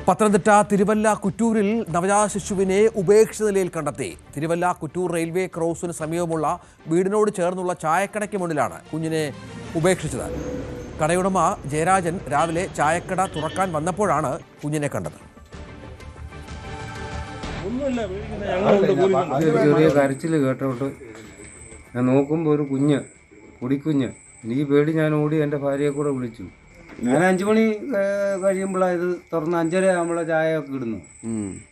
പത്തനംതിട്ട തിരുവല്ല കുറ്റൂരിൽ നവജാത ശിശുവിനെ ഉപേക്ഷിച്ച നിലയിൽ കണ്ടെത്തി. തിരുവല്ല കുറ്റൂർ റെയിൽവേ ക്രോസിന് സമീപമുള്ള വീടിനോട് ചേർന്നുള്ള ചായക്കടയ്ക്ക് മുന്നിലാണ് കുഞ്ഞിനെ ഉപേക്ഷിച്ചത്. കടയുടമ ജയരാജൻ രാവിലെ ചായക്കട തുറക്കാൻ വന്നപ്പോഴാണ് കുഞ്ഞിനെ കണ്ടത്. ചെറിയ കരച്ചിൽ കേട്ടോട്ട് ഞാൻ നോക്കുമ്പോൾ ഒരു പൊടിക്കുഞ്ഞ്. ഈ പേടി ഞാൻ ഓടി എൻ്റെ ഭാര്യയെ കൂടെ വിളിച്ചു. ഞാൻ 5 മണി കഴിയുമ്പോഴാണ് ഇത് തുറന്ന് 5:30 ആകുമ്പോഴേ ചായ ഒക്കെ ഇടുന്നു.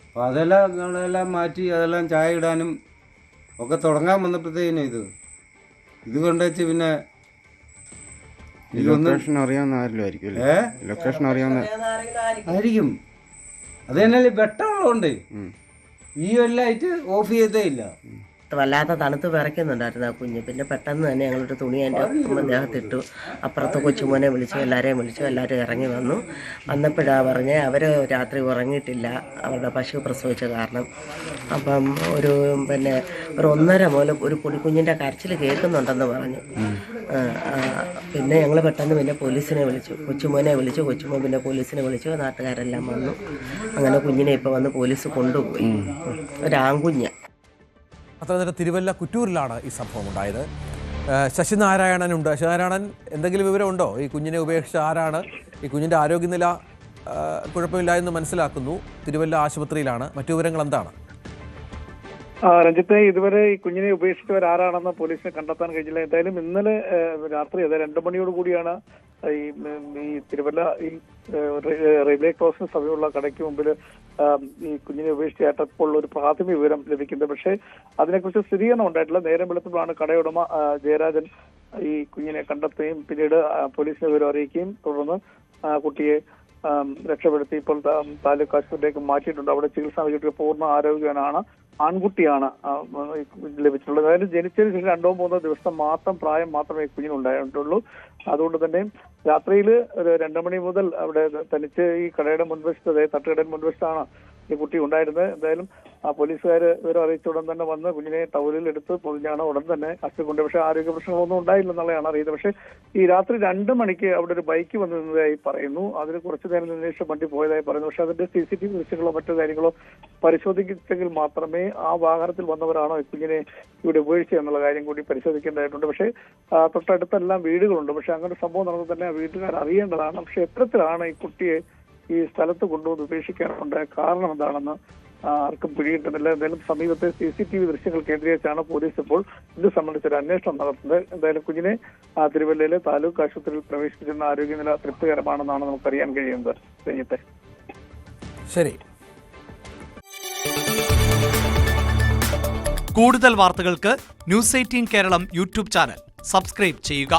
അപ്പോൾ അതെല്ലാം ഞങ്ങളെല്ലാം മാറ്റി അതെല്ലാം ചായ ഇടാനും ഒക്കെ തുടങ്ങാൻ വന്നപ്പോഴത്തേനും ഇത് കൊണ്ടുവച്ച് പിന്നെ ലൊക്കേഷൻ അറിയാവുന്ന ലൊക്കേഷൻ അറിയാവുന്ന ആയിരിക്കും. അത് തന്നെ വെട്ടമുള്ളതുകൊണ്ട് ഈ ലൈറ്റ് ഓഫ് ചെയ്തേ ഇല്ല. വല്ലാത്ത തണുത്ത് വിറയ്ക്കുന്നുണ്ടായിരുന്നു ആ കുഞ്ഞ്. പിന്നെ പെട്ടെന്ന് തന്നെ ഞങ്ങളൊരു തുണി എൻ്റെ ദേഹത്തിട്ടു. അപ്പുറത്ത് കൊച്ചുമോനെ വിളിച്ചു, എല്ലാവരെയും ഇറങ്ങി വന്നപ്പോഴാണ് പറഞ്ഞ് അവർ രാത്രി ഉറങ്ങിയിട്ടില്ല, അവരുടെ പശു പ്രസവിച്ച കാരണം. അപ്പം ഒരു 1:30 മുതൽ ഒരു പൊടിക്കുഞ്ഞിൻ്റെ കരച്ചിൽ കേൾക്കുന്നുണ്ടെന്ന് പറഞ്ഞു. പിന്നെ ഞങ്ങൾ പെട്ടെന്ന് പിന്നെ പോലീസിനെ വിളിച്ചു, കൊച്ചുമോനെ വിളിച്ചു. കൊച്ചുമോൻ പിന്നെ പോലീസിനെ വിളിച്ചു, നാട്ടുകാരെല്ലാം വന്നു. അങ്ങനെ കുഞ്ഞിനെ ഇപ്പോൾ വന്ന് പോലീസ് കൊണ്ടുപോയി. ഒരു ആൺകുഞ്ഞ്. പത്തനംതിട്ട തിരുവല്ല കുറ്റൂരിലാണ് ഈ സംഭവം ഉണ്ടായത്. ശശിനാരായണനുണ്ട്. ശശിനാരായണൻ, എന്തെങ്കിലും വിവരമുണ്ടോ? ഈ കുഞ്ഞിനെ ഉപേക്ഷിച്ച ആരാണ്? ഈ കുഞ്ഞിൻ്റെ ആരോഗ്യനില കുഴപ്പമില്ല എന്ന് മനസ്സിലാക്കുന്നു. തിരുവല്ല ആശുപത്രിയിലാണ്. മറ്റു വിവരങ്ങൾ എന്താണ്? രഞ്ജിത്ത്, ഇതുവരെ ഈ കുഞ്ഞിനെ ഉപേക്ഷിച്ചവർ ആരാണെന്ന് പോലീസിനെ കണ്ടെത്താൻ കഴിഞ്ഞില്ല. എന്തായാലും ഇന്നലെ രാത്രി 2 മണിയോട് കൂടിയാണ് ഈ തിരുവല്ല ഈ റെയിൽവേ ക്രോസിന് സമീപമുള്ള കടയ്ക്ക് മുമ്പിൽ ഈ കുഞ്ഞിനെ ഉപേക്ഷിച്ചപ്പോൾ ഒരു പ്രാഥമിക വിവരം ലഭിക്കുന്നത്. പക്ഷേ അതിനെക്കുറിച്ച് സ്ഥിരീകരണം ഉണ്ടായിട്ടില്ല. നേരം വെളുത്തപ്പോഴാണ് കടയുടമ ജയരാജൻ ഈ കുഞ്ഞിനെ കണ്ടെത്തുകയും പിന്നീട് പോലീസിനെ വിവരം അറിയിക്കുകയും തുടർന്ന് കുട്ടിയെ രക്ഷപ്പെടുത്തി ഇപ്പോൾ താലൂക്ക് ആശുപത്രിയിലേക്ക് മാറ്റിയിട്ടുണ്ട്. അവിടെ ചികിത്സ നൽകിയിട്ട് പൂർണ്ണ ആരോഗ്യവാനാണ്. ആൺകുട്ടിയാണ് ലഭിച്ചിട്ടുള്ളത്. അതായത് ജനിച്ചതിന് ശേഷം 2-3 ദിവസം പ്രായം മാത്രമേ കുഞ്ഞിനുണ്ടായിട്ടുള്ളൂ. അതുകൊണ്ട് തന്നെ രാത്രിയിൽ ഒരു 2 മണി മുതൽ അവിടെ തനിച്ച് ഈ കടയുടെ മുൻവശത്ത്, അതായത് തട്ടുകടയുടെ മുൻവശത്താണ് ഈ കുട്ടി ഉണ്ടായിരുന്നത്. എന്തായാലും പോലീസുകാർ ഇവരെ അറിയിച്ച ഉടൻ തന്നെ വന്ന് കുഞ്ഞിനെ ടൗലിൽ എടുത്ത് പൊതിഞ്ഞാണ് ഉടൻ തന്നെ ആശുപത്രി. പക്ഷേ ആരോഗ്യ പ്രശ്നങ്ങളൊന്നും ഉണ്ടായില്ലെന്നുള്ളതാണ് അറിയുന്നത്. പക്ഷേ ഈ രാത്രി 2 മണിക്ക് അവിടെ ഒരു ബൈക്ക് വന്നു നിന്നതായി പറയുന്നു. അതിന് കുറച്ചു നേരം നിന്നേഷം വണ്ടി പോയതായി പറയുന്നു. പക്ഷെ അതിന്റെ CCTV ദൃശ്യങ്ങളോ മറ്റു കാര്യങ്ങളോ പരിശോധിച്ചെങ്കിൽ മാത്രമേ ആ വാഹനത്തിൽ വന്നവരാണോ ഈ കുഞ്ഞിനെ ഇവിടെ ഉപേക്ഷിച്ചത് എന്നുള്ള കാര്യം കൂടി പരിശോധിക്കേണ്ടതായിട്ടുണ്ട്. പക്ഷേ തൊട്ടടുത്തെല്ലാം വീടുകളുണ്ട്. പക്ഷെ അങ്ങനെ സംഭവം നടന്നത് തന്നെ വീട്ടുകാർ അറിയേണ്ടതാണ്. പക്ഷെ എത്രത്തിലാണ് ഈ കുട്ടിയെ ഈ സ്ഥലത്ത് കൊണ്ടുവന്ന് ഉപേക്ഷിക്കാനുണ്ടായ കാരണം എന്താണെന്ന് ആർക്കും പിടികിട്ടുന്നില്ല. എന്തായാലും സമീപത്തെ CCTV ദൃശ്യങ്ങൾ കേന്ദ്രീകരിച്ചാണ് പോലീസ് ഇപ്പോൾ ഇത് സംബന്ധിച്ചൊരു അന്വേഷണം നടത്തുന്നത്. എന്തായാലും കുഞ്ഞിനെ തിരുവല്ലയിലെ താലൂക്ക് ആശുപത്രിയിൽ പ്രവേശിപ്പിച്ചിരുന്ന ആരോഗ്യനില തൃപ്തികരമാണെന്നാണ് നമുക്കറിയാൻ കഴിയുന്നത്. രഞ്ജിത്തെ, ശരി. കൂടുതൽ വാർത്തകൾക്ക് News 18 Keralam YouTube channel subscribe ചെയ്യുക.